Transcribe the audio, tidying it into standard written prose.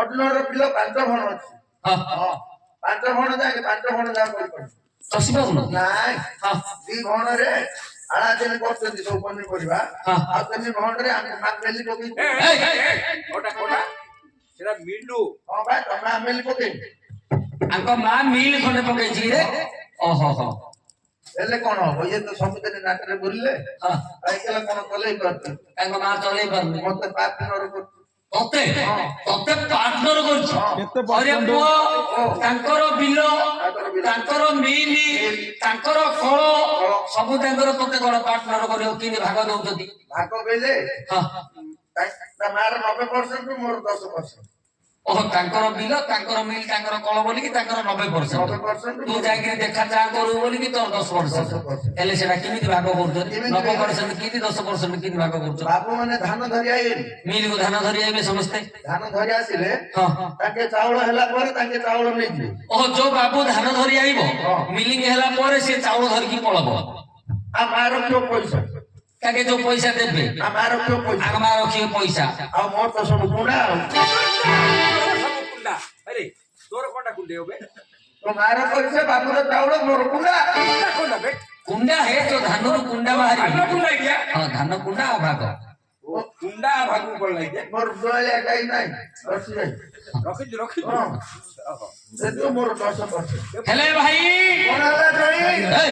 ଅର୍ଜୁନର ପିଲା 5 ଭଣ ଅଛି। ହଁ 5 ଭଣ ଯାକେ 5 ଭଣ ଯାକ କରିପାରୁଛି। ଶଶି ବାବୁ ନାଇଁ 2 ଭଣରେ ଆଳା ଦେଲେ କରୁଛନ୍ତି ସବୁ ପନିପରିବା। ଆଉ 3 ଭଣରେ ଆମେ ମାପେଲି ପକେଇ କୋଟା କୋଟା ସେଟା ମିଲୁ। ହଁ ଭାଇ ତମେ ଆಮೇଲି ପକେଇ ଆଙ୍କ ମା ମିଲ୍ ଖଣ୍ଡେ ପକେଇଛି ରେ। ଓହୋ ହୋ ହେଲେ କଣ ହବ? ଇଏ ତ ସବୁଦିନ ନାଟରେ ବୁଲିଲେ ସାଇକେଲ କଣ ଚଲେଇ ପାରୁଛି? ତାଙ୍କ ମା ଚଲେଇ ପାରୁନି। ମତେ ପାର୍ଟନର କରୁଛି। ତତେ ତତେ ପାର୍ଟନର କରୁଛି। ଅରେ ପୁଅ ତାଙ୍କର ବିଲ ତାଙ୍କର ମିଲ୍ ତାଙ୍କର କଳ ସବୁ ତାଙ୍କର ତତେ କଣ ପାର୍ଟନର କରିବ? କେମିତି ଭାଗ ଦଉଛନ୍ତି? ଭାଗ କହିଲେ ତା ମାର 90% ମୋର 10%। ଓହୋ ତାଙ୍କର ବିଲ ତାଙ୍କର ମିଲ୍ ତାଙ୍କର କଳ ବୋଲିକି ତାଙ୍କର 90%। ତୁ ଯାଇକି ଦେଖା ଚାହା କରୁ ବୋଲିକି ତୋର 10%। ହେଲେ ସେଟା କେମିତି ଭାଗ କରୁଛନ୍ତି? 90% କେମିତି 10% କେମିତି ଭାଗ କରୁଛନ୍ତି? ବାବୁ ମାନେ ଧାନ ଧରି ଆଇଲେ ମିଲ୍ କୁ ଧାନ ଧରି ଆଇବେ ସମସ୍ତେ। ଧାନ ଧରି ଆସିଲେ ତାଙ୍କେ ଚାଉଳ ହେଲା ପରେ ତାଙ୍କେ ଚାଉଳ ନେଇଯିବେ। ଓହୋ ଯୋଉ ବାବୁ ଧାନ ଧରି ଆଇବ ମିଲିଂ ହେଲା ପରେ ସେ ଚାଉଳ ଧରିକି ପଳବ। ଆଉ ମା ରଖିବ ପଇସା। ତାକେ ଯୋଉ ପଇସା ଦେବେ ଆଉ ମା ରଖିବ ପଇସା। ଆମ ମା ରଖିବେ ପଇସା। ଆଉ ମୋର ତ ସବୁ କୁଣ୍ଡା ଆଉ ସବୁ କୁଣ୍ଡା। ଆରେ ତୋର କୋଟା କୁଣ୍ଡେ হবে? তো মার কইছে বাপুর চাউল মোর কুন্ডা কোটা বে କୁଣ୍ଡା ହେ ଯୋଉ ଧାନରୁ କୁଣ୍ଡା ଧାନ ବାହାରିବ। କୁଣ୍ଡା କିଆ ହଁ ଧାନ କୁଣ୍ଡା ଆଉ ଭାଗ। ଓ କୁଣ୍ଡା ଭାଗୁ ପଡଲା କି মোর দোয়ালিয়া গাই নাই রসি যাই ରଖିଛୁ ରଖିଛୁ ହଁ। ସେ ତ ମୋର 10%। ହେଲେ ଭାଇ কোন ହେଲା ଜଣେ ଏ,